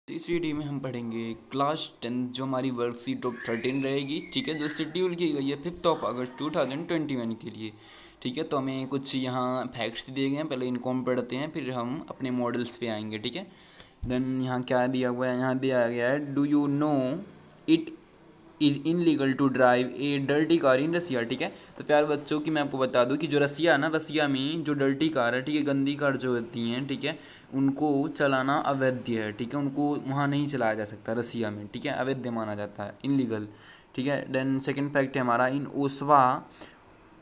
इस वीडियो में हम पढ़ेंगे क्लास 10 जो हमारी वर्कशीट ऑफ 13 रहेगी, ठीक है, जो शेड्यूल की गई है 5 अगस्त 2021 के लिए। ठीक है, तो हमें कुछ यहाँ फैक्ट्स दिए गए हैं, पहले इनको हम पढ़ते हैं, फिर हम अपने मॉडल्स पे आएंगे। ठीक है, देन यहाँ क्या दिया हुआ है, यहाँ दिया गया है do you know it is illegal to drive a dirty car in Russia. ठीक है, तो प्यार बच्चों की मैं आपको बता दूं कि जो रसिया है ना, रसिया में जो डर्टी कार है, ठीक है, गंदी कार जो होती हैं, ठीक है, उनको चलाना अवैध है। ठीक है, उनको वहाँ नहीं चलाया जा सकता रसिया में। ठीक है, अवैध माना जाता है, इनलीगल। ठीक है, देन सेकंड फैक्ट है हमारा in Oshawa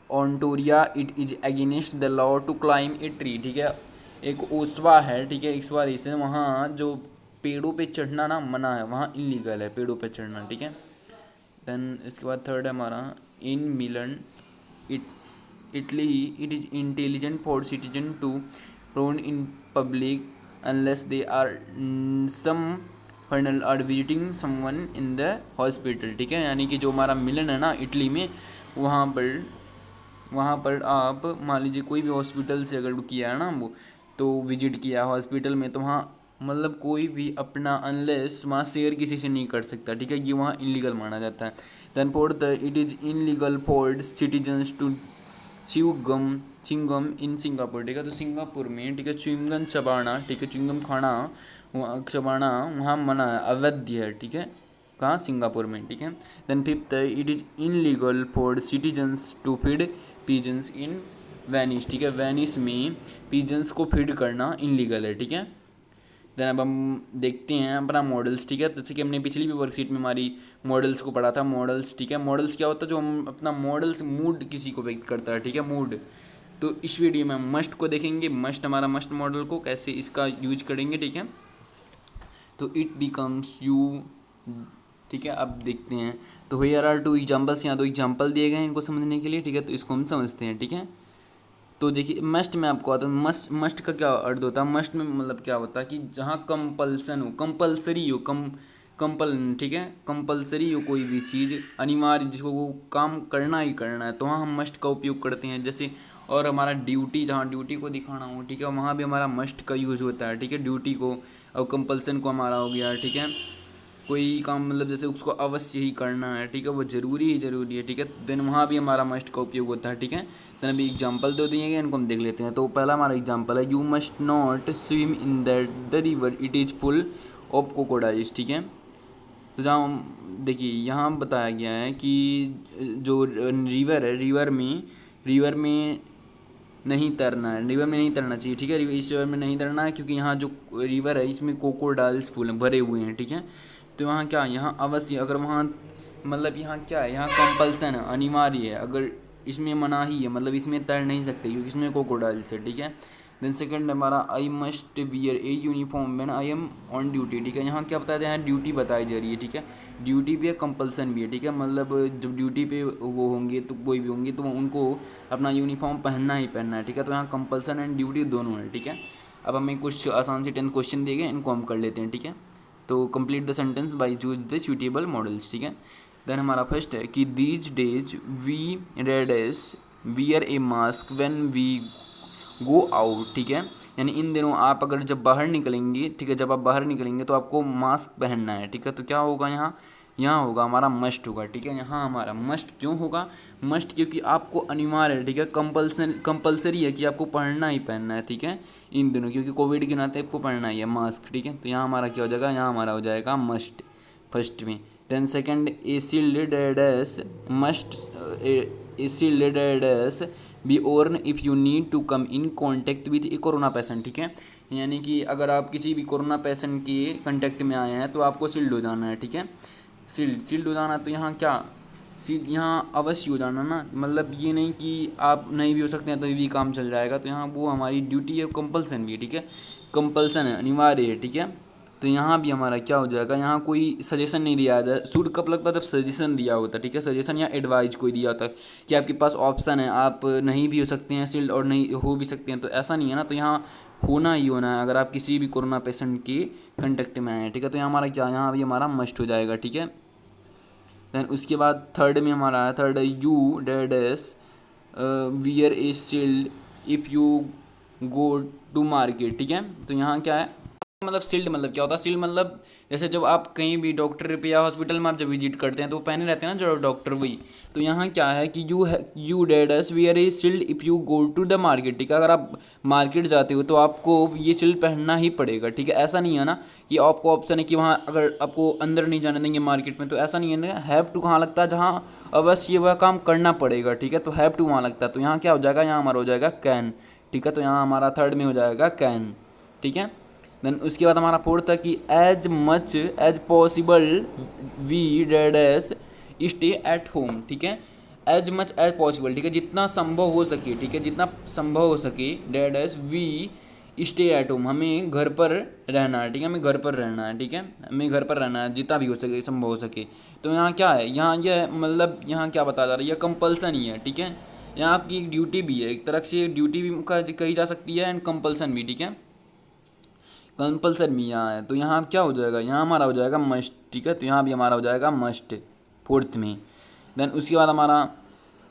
Ontario it is against the law to climb a tree. ठीक है, एक ओसवा है, ठीक है, ओसवा देश है, वहाँ जो पेड़ों पे चढ़ना ना मना है, वहाँ इनलीगल है पेड़ों पे चढ़ना। ठीक है, देन इसके बाद थर्ड है हमारा in Milan Italy it is intelligent for citizen to frown in public unless they are some funeral or visiting someone in the hospital. ठीक है, यानी कि जो हमारा मिलन है ना इटली में, वहाँ पर आप मान लीजिए कोई भी हॉस्पिटल से अगर किया है ना वो, तो विजिट किया हॉस्पिटल में, तो वहाँ मतलब कोई भी अपना अनलेस वहाँ शेयर किसी से नहीं कर सकता। ठीक है, ये वहाँ इनलीगल माना जाता है। Then fourth it is illegal for citizens to chewing gum in Singapore. ठीक है, तो सिंगापुर में, ठीक है, च्युइंगम चबाना, ठीक है, च्युइंगम खाना चबाना वहाँ मना है, अवैध है। ठीक है, कहाँ, सिंगापुर में। ठीक है, then fifth it is illegal for citizens to feed pigeons in Venice. ठीक है, वेनिस में पिजन्स को फीड करना इनलीगल है। ठीक है, देन अब हम देखते हैं अपना मॉडल्स। ठीक है, जैसे कि हमने पिछली भी वर्कशीट में हमारी मॉडल्स को पढ़ा था। मॉडल्स, ठीक है, मॉडल्स क्या होता है, जो हम अपना मॉडल्स मूड किसी को व्यक्त करता है। ठीक है, मूड। तो इस वीडियो में हम मस्ट को देखेंगे, मस्ट हमारा मस्ट मॉडल को कैसे इसका यूज करेंगे। ठीक है, तो इट बिकम्स यू। ठीक है, अब देखते हैं। तो हियर आर टू एग्जाम्पल्स, यहाँ दो एग्जाम्पल दिए गए हैं इनको समझने के लिए। ठीक है, तो इसको हम समझते हैं। ठीक है, तो देखिए मस्ट में आपको आता है, मस्ट मस्ट का क्या अर्थ होता है, मस्ट में मतलब क्या होता है कि जहाँ कंपल्सन हो, कंपल्सरी हो, ठीक है, कंपल्सरी हो कोई भी चीज़, अनिवार्य जिसको वो काम करना ही करना है, तो वहाँ हम मस्ट का उपयोग करते हैं। जैसे और हमारा ड्यूटी, जहाँ ड्यूटी को दिखाना हो, ठीक है, वहाँ भी हमारा मस्ट का यूज़ होता है। ठीक है, ड्यूटी को, और कंपल्सन को हमारा हो गया। ठीक है, कोई काम मतलब जैसे उसको अवश्य ही करना है, ठीक है, वो ज़रूरी ही ज़रूरी है। ठीक है, देन वहाँ भी हमारा मस्ट का उपयोग होता है। ठीक है, देन अभी एग्जांपल दो दिए गए, इनको हम देख लेते हैं। तो पहला हमारा एग्जांपल है, you must not swim in the river it is full of crocodiles. ठीक है, तो जहाँ देखिए यहाँ बताया गया है कि जो रिवर है, रिवर में नहीं तैरना है, रिवर में नहीं तैरना चाहिए। ठीक है, इस रिवर में नहीं तैरना है क्योंकि यहाँ जो रिवर है इसमें क्रोकोडाइल्स फूल भरे हुए हैं। ठीक है, तो वहाँ क्या, यहाँ अवश्य, अगर वहाँ मतलब यहाँ क्या है, यहाँ कंपल्सन है, अनिवार्य है, अगर इसमें मनाही है, मतलब इसमें तैर नहीं सकते क्योंकि इसमें क्रोकोडाइल्स है। ठीक है, देन सेकंड हमारा I must wear a uniform when I am on duty. ठीक है, यहाँ क्या बताया जाए, यहाँ ड्यूटी बताई जा रही है। ठीक है, ड्यूटी भी है, कंपल्सन भी है। ठीक है, मतलब जब ड्यूटी पे वो होंगे तो कोई भी होंगे तो उनको अपना यूनिफॉर्म पहनना ही पहनना है। ठीक है, तो यहाँ कंपल्सन एंड ड्यूटी दोनों है। ठीक है, अब हमें कुछ आसान से 10 क्वेश्चन दिए गए, इनको हम कर लेते हैं। ठीक है, तो complete the sentence by choose the suitable modals. ठीक है, देन हमारा फर्स्ट है कि these days we dash wear a mask when we go out. ठीक है, यानी इन दिनों आप अगर जब बाहर निकलेंगे, ठीक है, जब आप बाहर निकलेंगे तो आपको मास्क पहनना है। ठीक है, तो क्या होगा यहाँ, यहाँ होगा हमारा मस्ट होगा। ठीक है, यहाँ हमारा मस्ट क्यों होगा, मस्ट क्योंकि आपको अनिवार्य है। ठीक है, कंपल्सरी है कि आपको पहनना ही पहनना है। ठीक है, इन दिनों क्योंकि कोविड के नाते आपको पहनना ही है मास्क। ठीक है, तो यहाँ हमारा क्या हो जाएगा, यहाँ हमारा हो जाएगा मस्ट फर्स्ट में। Then second a shielded aids must a shielded aids be worn if you need to come in contact with a corona patient. ठीक है, यानी कि अगर आप किसी भी कोरोना पेशेंट के कांटेक्ट में आए हैं तो आपको शील्ड हो जाना है। ठीक है, शील्ड हो जाना, तो यहाँ क्या, सीट यहाँ अवश्य हो जाना ना, मतलब ये नहीं कि आप नहीं भी हो सकते हैं तो भी काम चल जाएगा, तो यहाँ वो हमारी ड्यूटी है, कंपल्सन भी है। ठीक है, कंपल्सन है, अनिवार्य है। ठीक है, तो यहाँ भी हमारा क्या हो जाएगा, यहाँ कोई सजेशन नहीं दिया जाए। शुड कब लगता है, जब सजेशन दिया होता है। ठीक है, सजेशन या एडवाइज कोई दिया होता है कि आपके पास ऑप्शन है, आप नहीं भी हो सकते हैं शील्ड और नहीं हो भी सकते हैं, तो ऐसा नहीं है ना, तो यहाँ होना ही होना है अगर आप किसी भी कोरोना पेशेंट के कंटेक्ट में आए हैं। ठीक है, तो यहाँ हमारा क्या, यहाँ भी हमारा मस्ट हो जाएगा। ठीक है, देन उसके बाद थर्ड में हमारा है, third you dads wear a shield if you go to market. ठीक है, तो यहाँ क्या है, मतलब शील्ड मतलब क्या होता है? शील्ड मतलब जैसे जब आप कहीं भी डॉक्टर पे या हॉस्पिटल में आप जब विजिट करते हैं तो वो पहने रहते हैं ना जो डॉक्टर, वही। तो यहाँ क्या है कि you dash wear a shield if you go to the market, ठीक है। अगर आप मार्केट जाते हो तो आपको ये शील्ड पहनना ही पड़ेगा, ठीक है। ऐसा नहीं है ना कि आपको ऑप्शन है कि वहाँ अगर आपको अंदर नहीं जाने देंगे मार्केट में, तो ऐसा नहीं है ना। हैव टू कहाँ लगता है? जहाँ अवश्य वह काम करना पड़ेगा, ठीक है। तो हैव टू वहाँ लगता है। तो यहाँ क्या हो जाएगा? यहाँ हमारा हो जाएगा कैन, ठीक है। तो यहाँ हमारा थर्ड में हो जाएगा कैन, ठीक है। देन उसके बाद हमारा फोर्थ था कि as much as possible we dash stay at home, ठीक है। एज मच एज पॉसिबल, ठीक है, जितना संभव हो सके, ठीक है, जितना संभव हो सके, dead S V stay at home, हमें घर पर रहना है, ठीक है। हमें घर पर रहना है, ठीक है। हमें घर पर रहना है जितना भी हो सके, संभव हो सके। तो यहाँ क्या है? यहाँ यह मतलब यहाँ क्या बताया जा रहा है? यह कंपल्सन ही है, ठीक है। यहाँ आपकी एक ड्यूटी भी है, एक तरह से ड्यूटी भी कही जा सकती है एंड कंपल्सन भी, ठीक है। कंपल्सन भी यहाँ है। तो यहाँ क्या हो जाएगा? यहाँ हमारा हो जाएगा मस्ट, ठीक है। तो यहाँ भी हमारा हो जाएगा मस्ट फोर्थ में। देन उसके बाद हमारा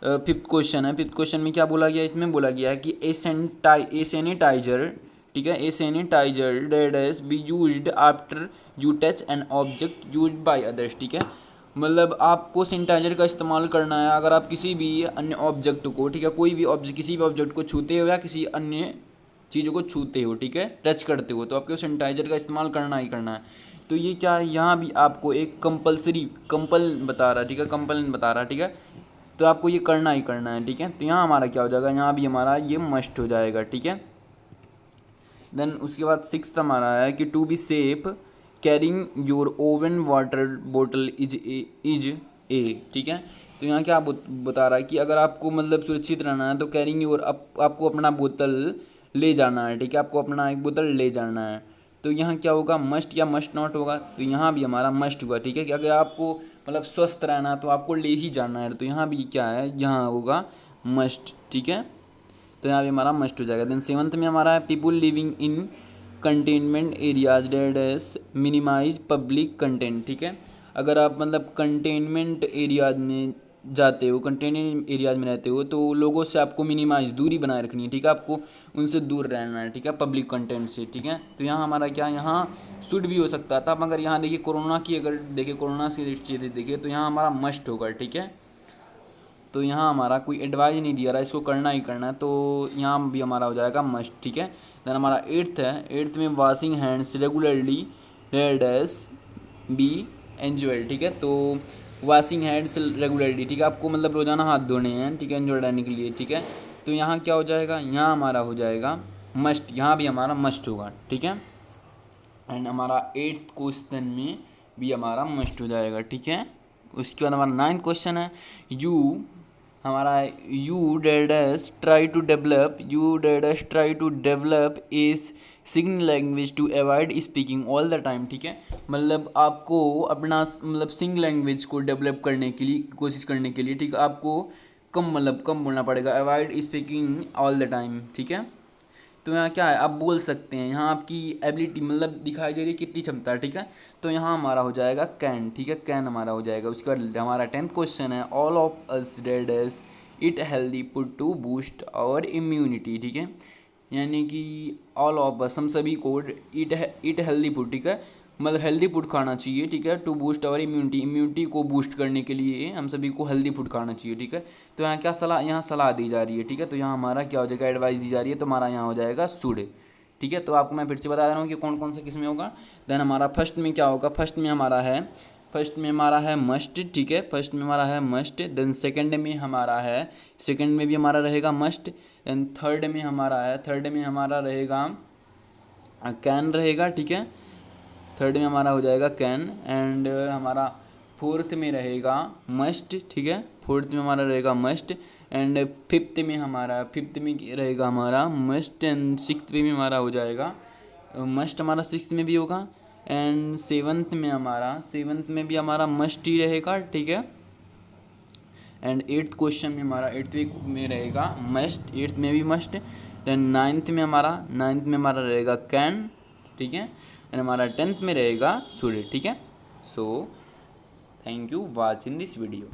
फिफ्थ क्वेश्चन है। फिफ्थ क्वेश्चन में क्या बोला गया? इसमें बोला गया है कि ए सैनिटाइजर, ठीक है, a sanitiser dads be used after you touch an object used by others, ठीक है। मतलब आपको सैनिटाइजर का इस्तेमाल करना है अगर आप किसी भी अन्य ऑब्जेक्ट को, ठीक है, कोई भी ऑब्जेक्ट, किसी भी ऑब्जेक्ट को छूते हो या किसी अन्य चीज़ों को छूते हो, ठीक है, टच करते हो, तो आपको सैनिटाइजर का इस्तेमाल करना ही करना है। तो ये क्या है? यहाँ भी आपको एक कंपल बता रहा है, ठीक है, कंपल बता रहा है, ठीक है। तो आपको ये करना ही करना है, ठीक है। तो यहाँ हमारा क्या हो जाएगा? यहाँ भी हमारा ये मस्ट हो जाएगा, ठीक है। देन उसके बाद सिक्स्थ हमारा है कि to be safe carrying your own water bottle is a, ठीक है। तो यहाँ क्या बता रहा है कि अगर आपको मतलब सुरक्षित रहना है तो कैरिंग योर आपको अपना बोतल ले जाना है, ठीक है। आपको अपना एक बोतल ले जाना है। तो यहाँ क्या होगा? मस्ट या मस्ट नॉट होगा। तो यहाँ भी हमारा मस्ट हुआ, ठीक है, कि अगर आपको मतलब स्वस्थ रहना है तो आपको ले ही जाना है। तो यहाँ भी क्या है? यहाँ होगा मस्ट, ठीक है। तो यहाँ भी हमारा मस्ट हो जाएगा। देन सेवंथ में हमारा है people living in containment areas dash minimise public content, ठीक है। अगर आप मतलब कंटेनमेंट एरियाज में जाते हो, कंटेनमेंट एरियाज में रहते हो, तो लोगों से आपको मिनिमाइज दूरी बनाए रखनी है, ठीक है। आपको उनसे दूर रहना है, ठीक है, पब्लिक कंटेंट से, ठीक है। तो यहाँ हमारा क्या, यहाँ शुड भी हो सकता था। मगर यहाँ देखिए कोरोना की, अगर देखिए कोरोना से दृष्टि से देखिए तो यहाँ हमारा मस्ट होगा, ठीक है। तो यहाँ हमारा कोई एडवाइज नहीं दिया रहा, इसको करना ही करना है। तो यहाँ भी हमारा हो जाएगा मस्ट, ठीक है। देन हमारा एट्थ है। एट्थ में washing hands regularly dash be enjoyed, ठीक है। तो वॉशिंग हैंड्स रेगुलरली, ठीक है, आपको मतलब रोज़ाना हाथ धोने हैं, ठीक है, एंजॉय रहने के लिए, ठीक है। तो यहाँ क्या हो जाएगा? यहाँ हमारा हो जाएगा मस्ट, यहाँ भी हमारा मस्ट होगा, ठीक है। एंड हमारा एट्थ क्वेश्चन में भी हमारा मस्ट हो जाएगा, ठीक है। उसके बाद हमारा नाइन्थ क्वेश्चन है हमारा you dads try to develop this signal language to avoid speaking all the time, ठीक है। मतलब आपको अपना मतलब सिंग लैंग्वेज को डेवलप करने के लिए, कोशिश करने के लिए, ठीक है, आपको कम बोलना पड़ेगा, avoid speaking all the time, ठीक है। तो यहाँ क्या है? आप बोल सकते हैं, यहाँ आपकी एबिलिटी मतलब दिखाई दे रही है कितनी क्षमता है, ठीक है। तो यहाँ हमारा हो जाएगा कैन, ठीक है, कैन हमारा हो जाएगा। उसके बाद हमारा 10th क्वेश्चन है all of us dash eat healthy food to boost our immunity, ठीक है। यानी कि ऑल ऑफ अस, हम सभी को इट हेल्दी फूड, ठीक है, मतलब हेल्दी फूड खाना चाहिए, ठीक है, टू बूस्ट आवर इम्यूनिटी को बूस्ट करने के लिए हम सभी को हेल्दी फूड खाना चाहिए, ठीक है। तो यहाँ क्या सलाह, यहाँ सलाह दी जा रही है, ठीक है। तो यहाँ हमारा क्या हो जाएगा? एडवाइस दी जा रही है। तो हमारा यहाँ हो जाएगा शुड, ठीक है। तो आपको मैं फिर से बता रहा हूँ कि कौन कौन से किस में होगा। देन हमारा फर्स्ट में क्या होगा? फर्स्ट में हमारा है मस्ट, ठीक है, फर्स्ट में हमारा है मस्ट। देन सेकंड में हमारा है, सेकंड में भी हमारा रहेगा मस्ट। देन थर्ड में हमारा रहेगा कैन रहेगा, ठीक है। थर्ड में हमारा हो जाएगा कैन। एंड हमारा फोर्थ में रहेगा मस्ट, ठीक है, फोर्थ में हमारा रहेगा मस्ट। एंड फिफ्थ में रहेगा हमारा मस्ट। एंड सिक्स्थ में भी हमारा हो जाएगा मस्ट, हमारा सिक्स्थ में भी होगा। एंड सेवन्थ में भी हमारा मस्ट ही रहेगा, ठीक है। एंड एट्थ क्वेश्चन में हमारा एट्थ में रहेगा मस्ट, एट्थ में भी मस्ट। देन नाइन्थ में हमारा रहेगा कैन, ठीक है। एंड हमारा 10th में रहेगा शुड, ठीक है। So thank you watching this video.